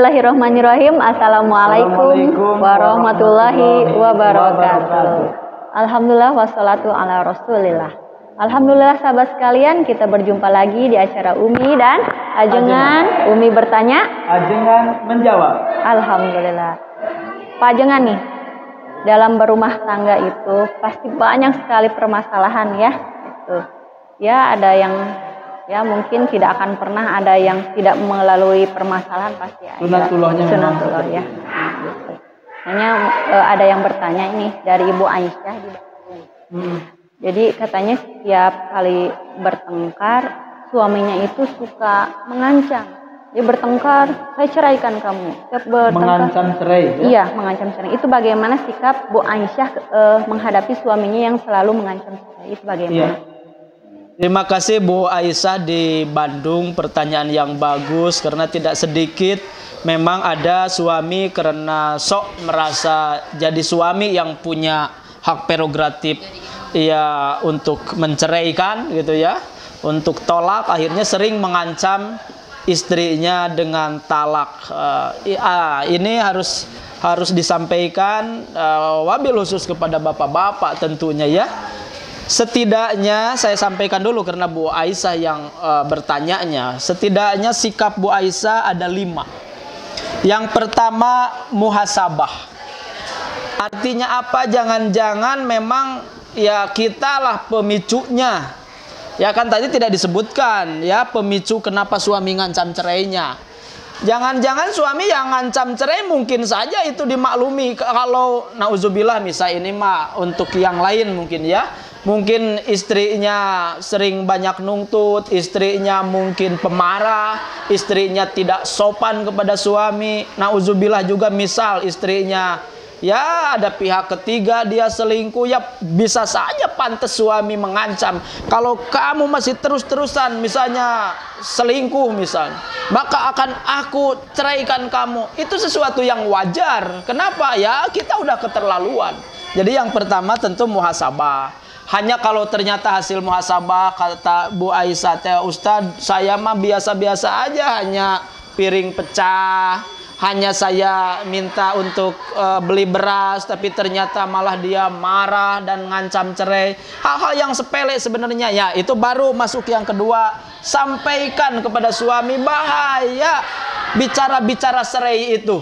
Bismillahirrahmanirrahim. Assalamualaikum warahmatullahi wabarakatuh. Alhamdulillah wassalatu ala rasulillah. Alhamdulillah sahabat sekalian, kita berjumpa lagi di acara Umi dan Ajengan. Umi bertanya, Ajengan menjawab. Alhamdulillah. Pak Ajengan nih, dalam berumah tangga itu pasti banyak sekali permasalahan ya. Itu ya, ada yang ya mungkin tidak akan pernah, ada yang tidak melalui permasalahan, pasti ada. Sunatullah ya. Gitu. Hanya ada yang bertanya ini dari Ibu Aisyah di Bandung. Jadi katanya setiap kali bertengkar suaminya itu suka mengancam. Dia bertengkar, saya ceraikan kamu. Mengancam cerai. Ya? Iya, mengancam cerai. Itu bagaimana sikap Bu Aisyah menghadapi suaminya yang selalu mengancam cerai? Itu bagaimana? Iya. Terima kasih Bu Aisyah di Bandung, pertanyaan yang bagus karena tidak sedikit memang ada suami karena sok merasa jadi suami yang punya hak prerogatif ya untuk menceraikan gitu ya, untuk tolak, akhirnya sering mengancam istrinya dengan talak. Ini harus disampaikan wabil khusus kepada bapak-bapak tentunya ya. Setidaknya saya sampaikan dulu karena Bu Aisyah yang bertanyanya. Setidaknya sikap Bu Aisyah ada 5. Yang pertama muhasabah. Artinya apa? Jangan-jangan memang ya kitalah pemicunya. Ya kan tadi tidak disebutkan ya pemicu kenapa suami ngancam cerainya. Jangan-jangan suami yang ngancam cerai mungkin saja itu dimaklumi. Kalau nauzubillah misal ini mah untuk yang lain mungkin ya. Mungkin istrinya sering banyak nuntut, istrinya mungkin pemarah, istrinya tidak sopan kepada suami. Nauzubillah juga misal istrinya ya ada pihak ketiga dia selingkuh, ya bisa saja pantas suami mengancam. Kalau kamu masih terus-terusan misalnya selingkuh misalnya, maka akan aku ceraikan kamu. Itu sesuatu yang wajar. Kenapa? Ya kita udah keterlaluan. Jadi yang pertama tentu muhasabah. Hanya kalau ternyata hasil muhasabah kata Bu Aisyah, Ustadz saya mah biasa-biasa aja, hanya piring pecah, hanya saya minta untuk beli beras, tapi ternyata malah dia marah dan ngancam cerai. Hal-hal yang sepele sebenarnya ya, itu baru masuk yang kedua. Sampaikan kepada suami, bahaya bicara-bicara cerai itu.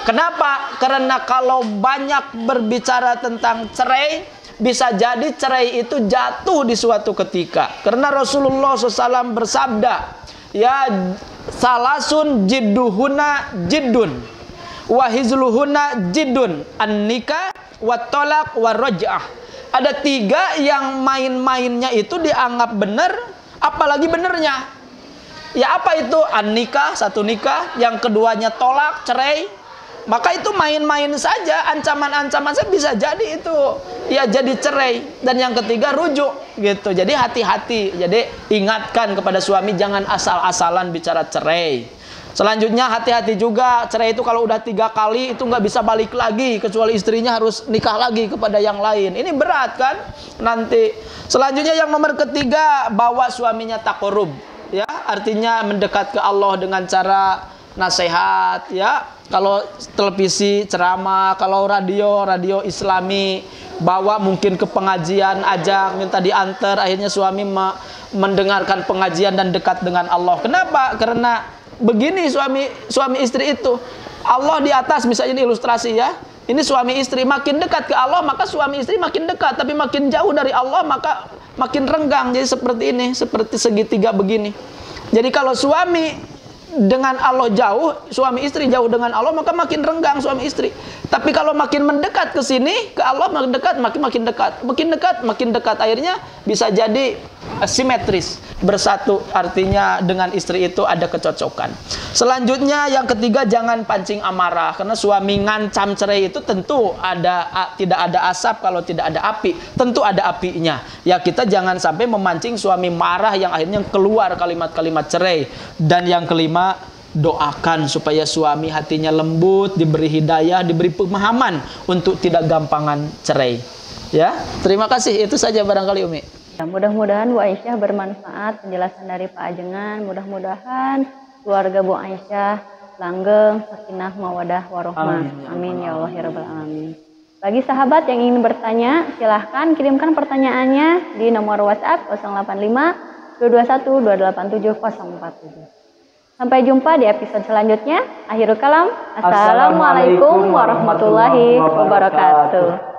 Kenapa? Karena kalau banyak berbicara tentang cerai, bisa jadi cerai itu jatuh di suatu ketika. Karena Rasulullah SAW bersabda, ya salasun jidduhuna jiddun wahizluhuna jiddun an-nikah wat-tolak war-raj'ah. Ada 3 yang main-mainnya itu dianggap benar, apalagi benernya. Ya apa itu? An-nikah, 1 nikah, yang keduanya tolak, cerai. Maka itu main-main saja, ancaman-ancaman saja bisa jadi itu ya jadi cerai. Dan yang ketiga rujuk gitu. Jadi hati-hati. Jadi ingatkan kepada suami jangan asal-asalan bicara cerai. Selanjutnya hati-hati juga, cerai itu kalau udah 3 kali itu nggak bisa balik lagi, kecuali istrinya harus nikah lagi kepada yang lain. Ini berat kan nanti. Selanjutnya yang nomor ketiga, bawa suaminya taqarrub ya, artinya mendekat ke Allah dengan cara nasihat ya. Kalau televisi ceramah, kalau radio Islami, bawa mungkin ke pengajian, ajak, minta diantar, akhirnya suami mendengarkan pengajian dan dekat dengan Allah. Kenapa? Karena begini suami istri itu, Allah di atas, misalnya ini ilustrasi ya. Ini suami istri makin dekat ke Allah, maka suami istri makin dekat, tapi makin jauh dari Allah maka makin renggang. Jadi seperti ini, seperti segitiga begini. Jadi kalau suami dengan Allah jauh, suami istri jauh dengan Allah, maka makin renggang suami istri. Tapi kalau makin mendekat ke sini, ke Allah makin dekat, makin dekat, akhirnya bisa jadi simetris, bersatu, artinya dengan istri itu ada kecocokan. Selanjutnya yang ketiga, jangan pancing amarah, karena suami ngancam cerai itu tentu tidak ada asap kalau tidak ada api, tentu ada apinya. Ya kita jangan sampai memancing suami marah yang akhirnya keluar kalimat-kalimat cerai. Dan yang kelima, doakan supaya suami hatinya lembut, diberi hidayah, diberi pemahaman untuk tidak gampangan cerai. Ya, terima kasih. Itu saja barangkali Umi. Ya, mudah-mudahan Bu Aisyah bermanfaat penjelasan dari Pak Ajengan. Mudah-mudahan keluarga Bu Aisyah langgeng, sakinah, mawadah, warohmah. Amin. Amin ya Allah ya Rabbal Alamin. Bagi sahabat yang ingin bertanya, silahkan kirimkan pertanyaannya di nomor WhatsApp 085 221 287 047. Sampai jumpa di episode selanjutnya. Akhirul kalam. Assalamualaikum warahmatullahi wabarakatuh.